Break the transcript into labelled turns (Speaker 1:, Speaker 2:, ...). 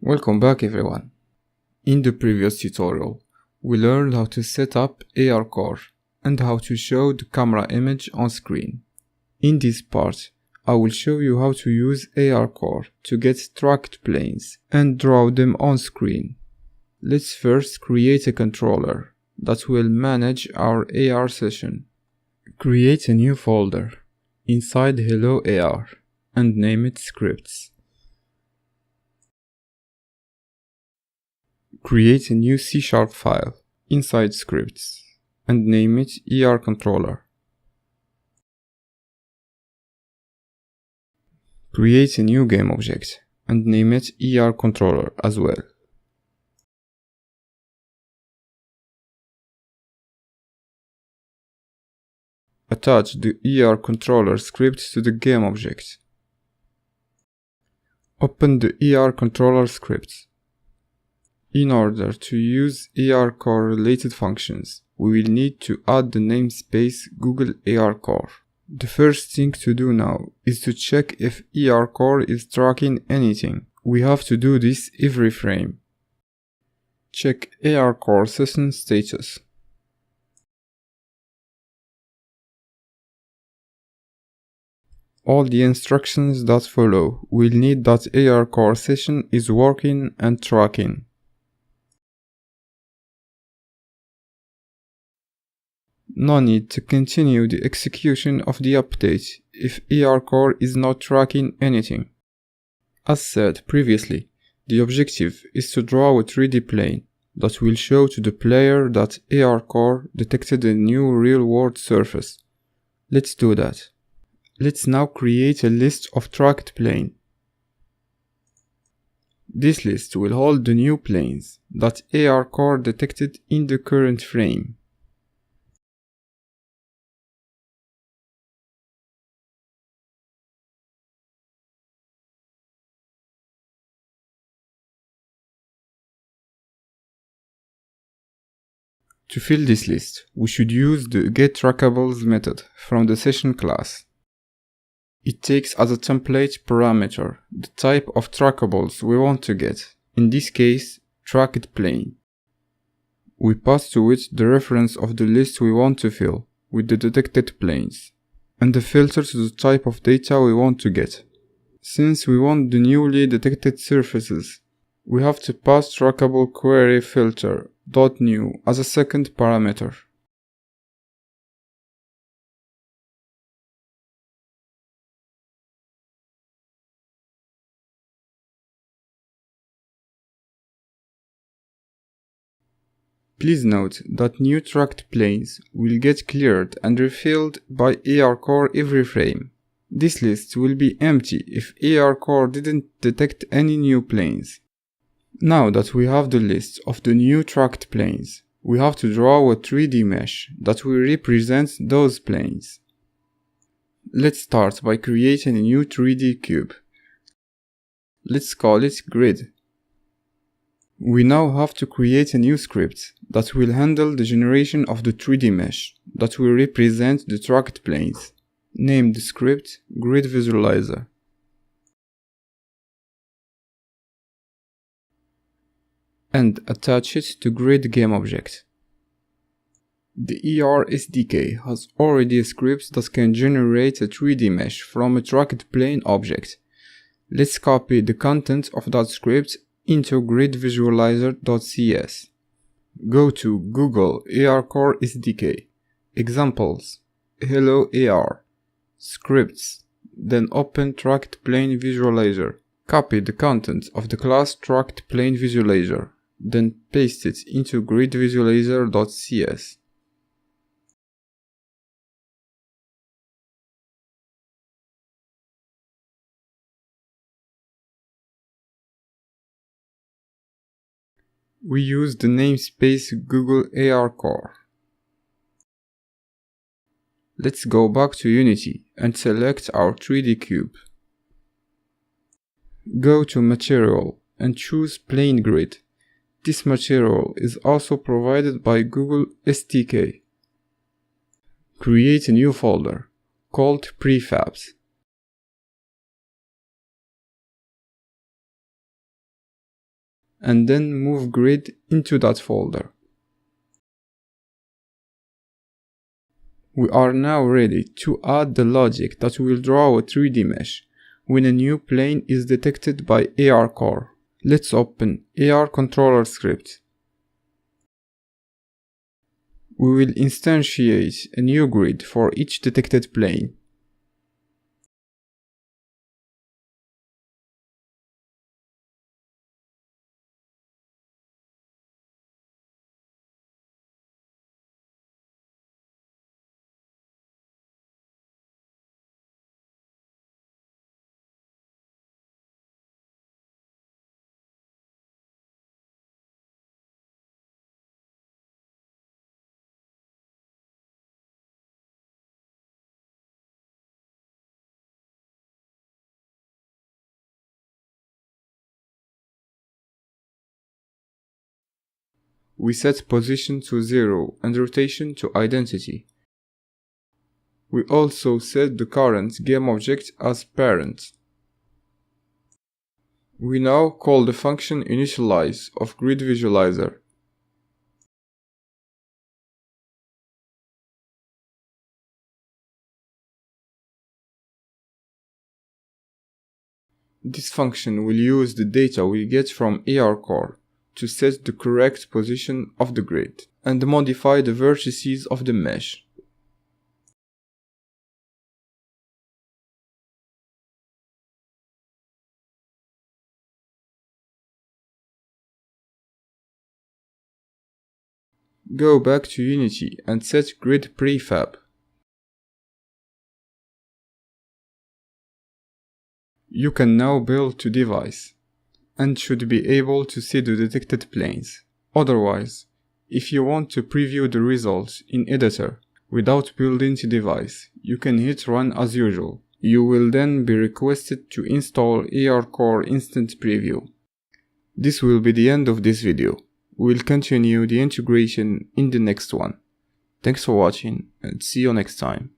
Speaker 1: Welcome back everyone. In the previous tutorial, we learned how to set up ARCore and how to show the camera image on screen. In this part, I will show you how to use ARCore to get tracked planes and draw them on screen. Let's first create a controller that will manage our AR session. Create a new folder inside Hello AR and name it Scripts. Create a new C# file inside Scripts and name it ARController. Create a new game object and name it ARController as well. Attach the ARController script to the game object. Open the ARController script. In order to use ARCore related functions, we will need to add the namespace Google ARCore. The first thing to do now is to check if ARCore is tracking anything. We have to do this every frame. Check ARCore session status. All the instructions that follow will need that ARCore session is working and tracking. No need to continue the execution of the update if ARCore is not tracking anything. As said previously, the objective is to draw a 3D plane that will show to the player that ARCore detected a new real-world surface. Let's do that. Let's now create a list of tracked planes. This list will hold the new planes that ARCore detected in the current frame. To fill this list, we should use the getTrackables method from the session class. It takes as a template parameter the type of trackables we want to get, in this case, tracked plane. We pass to it the reference of the list we want to fill with the detected planes, and the filter to the type of data we want to get. Since we want the newly detected surfaces, we have to pass trackable query filter .new as a second parameter. Please note that new tracked planes will get cleared and refilled by ARCore every frame. This list will be empty if ARCore didn't detect any new planes. Now that we have the list of the new tracked planes, we have to draw a 3D mesh that will represent those planes. Let's start by creating a new 3D cube. Let's call it Grid. We now have to create a new script that will handle the generation of the 3D mesh that will represent the tracked planes. Name the script Grid Visualizer. And attach it to Grid Game Object. The AR SDK has already a script that can generate a 3D mesh from a tracked plane object. Let's copy the content of that script into gridvisualizer.cs. Go to Google ARCore SDK, Examples, Hello AR, Scripts, then open Tracked Plane Visualizer. Copy the content of the class Tracked Plane Visualizer, then paste it into gridvisualizer.cs. We use the namespace Google ARCore. Let's go back to Unity and select our 3D cube. Go to Material and choose Plane Grid. This material is also provided by Google SDK. Create a new folder called Prefabs. and then move grid into that folder. We are now ready to add the logic that will draw a 3D mesh when a new plane is detected by ARCore. Let's open AR controller script. We will instantiate a new grid for each detected plane. We set position to 0 and rotation to identity. We also set the current game object as parent. We now call the function initialize of grid visualizer. This function will use the data we get from ARCore to set the correct position of the grid and modify the vertices of the mesh. Go back to Unity and set grid prefab. You can now build to device and should be able to see the detected planes. Otherwise, if you want to preview the results in editor without building to device, you can hit run as usual. You will then be requested to install ARCore Instant Preview. This will be the end of this video. We'll continue the integration in the next one. Thanks for watching and see you next time.